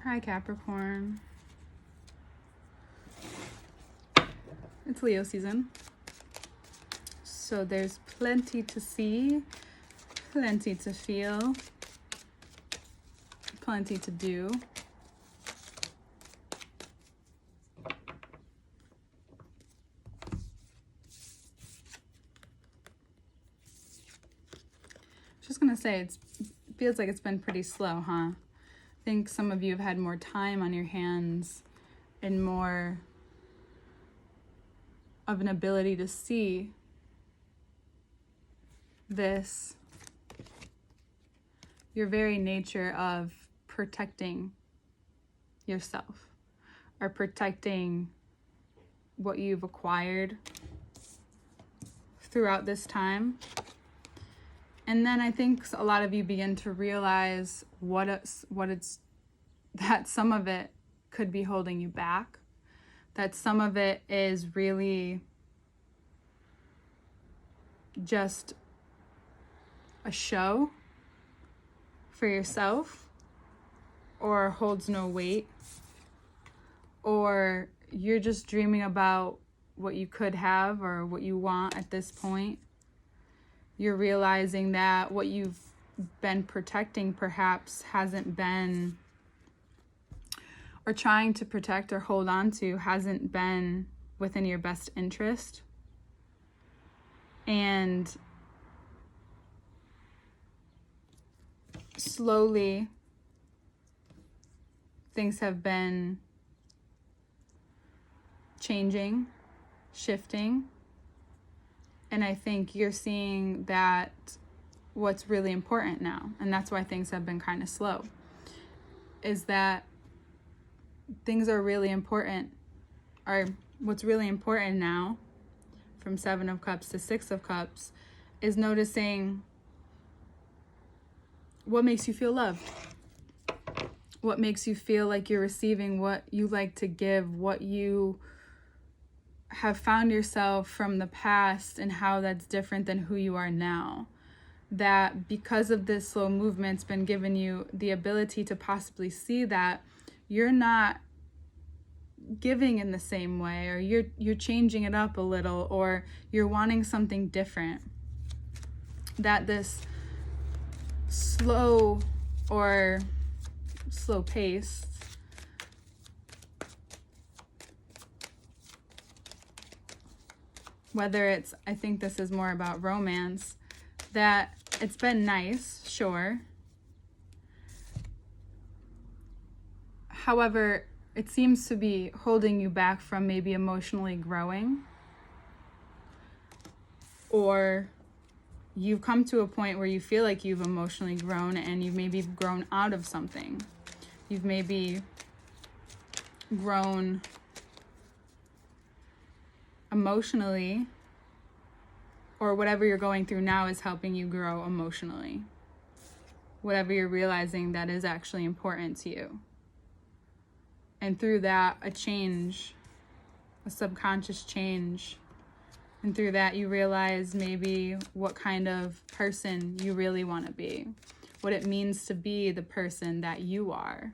Hi, Capricorn. It's Leo season. So there's plenty to see, plenty to feel, plenty to do. Just gonna say it feels like it's been pretty slow, huh? I think some of you have had more time on your hands and more of an ability to see this, your very nature of protecting yourself or protecting what you've acquired throughout this time. And then I think a lot of you begin to realize that some of it could be holding you back, that some of it is really just a show for yourself, or holds no weight, or you're just dreaming about what you could have or what you want at this point. You're realizing that what you've been protecting perhaps hasn't been, or trying to protect or hold on to hasn't been within your best interest. And slowly things have been changing, shifting. And I think you're seeing that what's really important now, and that's why things have been kind of slow, is that things are really important, or what's really important now, from 7 of Cups to 6 of Cups, is noticing what makes you feel loved, what makes you feel like you're receiving what you like to give, what you have found yourself from the past and how that's different than who you are now. That because of this slow movement's been given you the ability to possibly see that you're not giving in the same way, or you're changing it up a little, or you're wanting something different. That this slow pace whether it's, I think this is more about romance, that it's been nice, sure. However, it seems to be holding you back from maybe emotionally growing, or you've come to a point where you feel like you've emotionally grown and you've maybe grown out of something. You've maybe grown emotionally, or whatever you're going through now is helping you grow emotionally. Whatever you're realizing that is actually important to you. And through that, a change, a subconscious change. And through that, you realize maybe what kind of person you really want to be, what it means to be the person that you are.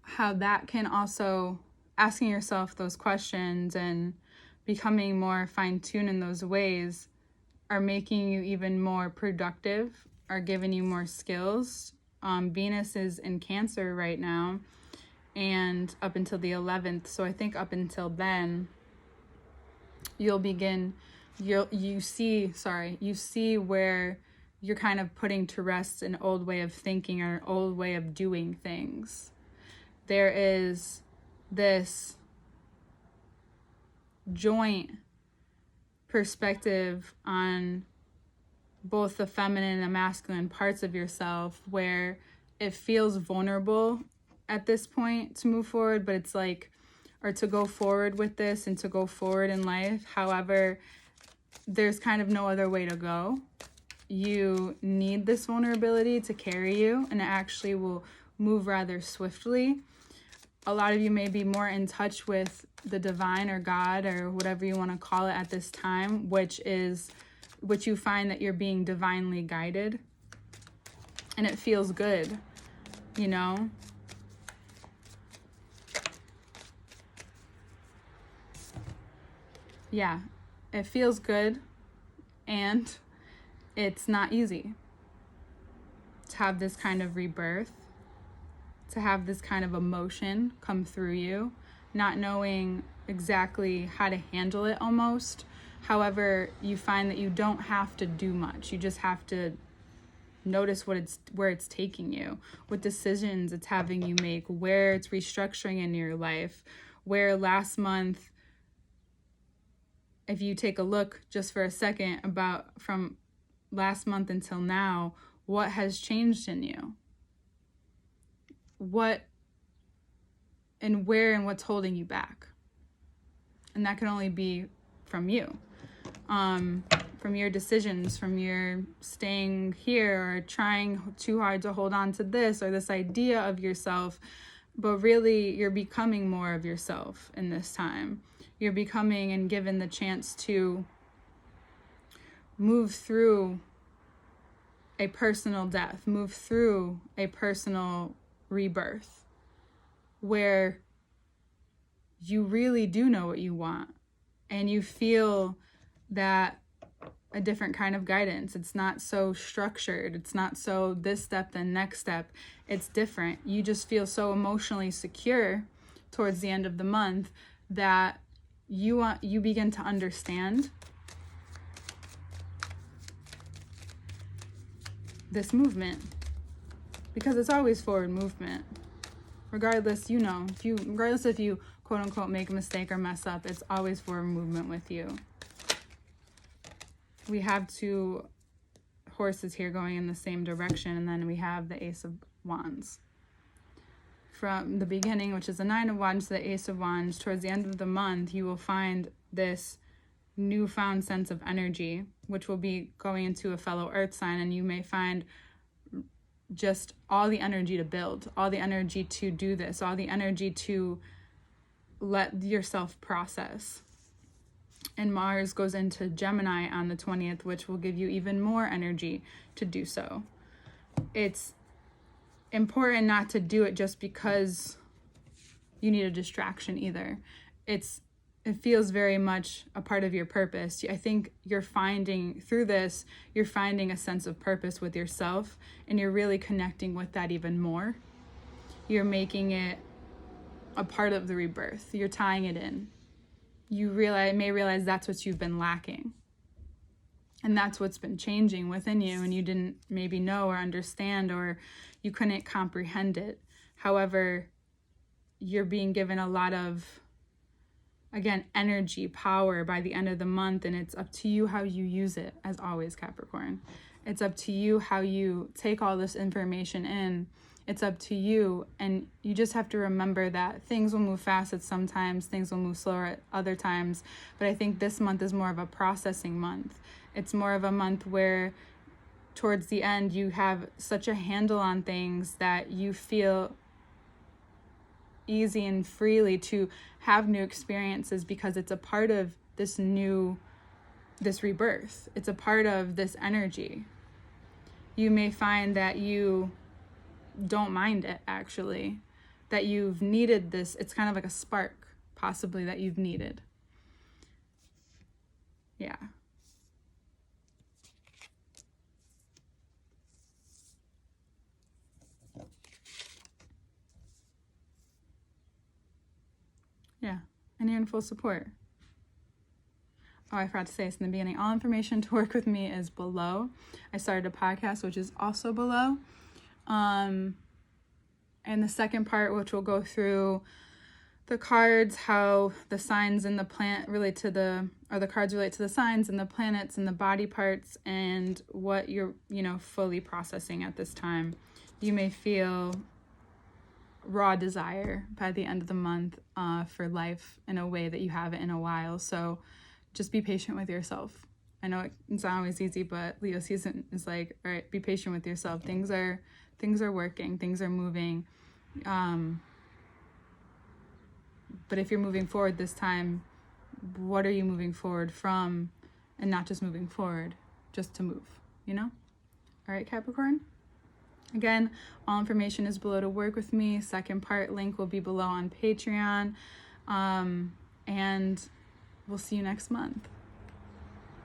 How that can also, asking yourself those questions and becoming more fine-tuned in those ways, are making you even more productive, are giving you more skills. Venus is in Cancer right now, and up until the 11th. So I think up until then, you see where you're kind of putting to rest an old way of thinking or an old way of doing things. There is this joint perspective on both the feminine and the masculine parts of yourself, where it feels vulnerable at this point to move forward, but it's like, or to go forward with this and to go forward in life. However, there's kind of no other way to go. You need this vulnerability to carry you, and it actually will move rather swiftly. A lot of you may be more in touch with the divine or God or whatever you want to call it at this time, which you find that you're being divinely guided, and it feels good, you know? Yeah, it feels good, and it's not easy to have this kind of rebirth, to have this kind of emotion come through you, not knowing exactly how to handle it almost. However, you find that you don't have to do much. You just have to notice where it's taking you, what decisions it's having you make, where it's restructuring in your life, where last month, if you take a look just for a second about from last month until now, what has changed in you? What and where and what's holding you back? And that can only be from you, from your decisions, from your staying here or trying too hard to hold on to this or this idea of yourself. But really, you're becoming more of yourself in this time. You're becoming and given the chance to move through a personal death, move through a personal rebirth, where you really do know what you want and you feel that a different kind of guidance. It's not so structured. It's not so this step, then next step. It's different. You just feel so emotionally secure towards the end of the month that you begin to understand this movement, because it's always forward movement. Regardless if you quote unquote make a mistake or mess up, it's always forward movement with you. We have two horses here going in the same direction, and then we have the Ace of Wands. From the beginning, which is the Nine of Wands, to the Ace of Wands, towards the end of the month, you will find this newfound sense of energy, which will be going into a fellow earth sign, and you may find just all the energy to build, all the energy to do this, all the energy to let yourself process. And Mars goes into Gemini on the 20th, which will give you even more energy to do so. It's important not to do it just because you need a distraction either. It feels very much a part of your purpose. I think you're finding a sense of purpose with yourself, and you're really connecting with that even more. You're making it a part of the rebirth. You're tying it in. You may realize that's what you've been lacking. And that's what's been changing within you, and you didn't maybe know or understand, or you couldn't comprehend it. However, you're being given a lot of, again, energy, power by the end of the month, and it's up to you how you use it, as always, Capricorn. It's up to you how you take all this information in. It's up to you, and you just have to remember that things will move fast at some times, things will move slower at other times, but I think this month is more of a processing month. It's more of a month where towards the end you have such a handle on things that you feel easy and freely to have new experiences, because it's a part of this rebirth. It's a part of this energy. You may find that you don't mind it, actually, that you've needed this. It's kind of like a spark, possibly, that you've needed. Yeah. Yeah, and you're in full support. Oh, I forgot to say this in the beginning. All information to work with me is below. I started a podcast, which is also below. And the second part, which will go through the cards, how the signs and the planet relate to the cards relate to the signs and the planets and the body parts, and what you're, fully processing at this time. You may feel raw desire by the end of the month for life in a way that you haven't in a while. So just be patient with yourself. I know it's not always easy, but Leo season is like, all right, be patient with yourself. Things are working, things are moving. But if you're moving forward this time, what are you moving forward from? And not just moving forward, just to move, you know? All right, Capricorn? Again, all information is below to work with me. Second part link will be below on Patreon. And we'll see you next month.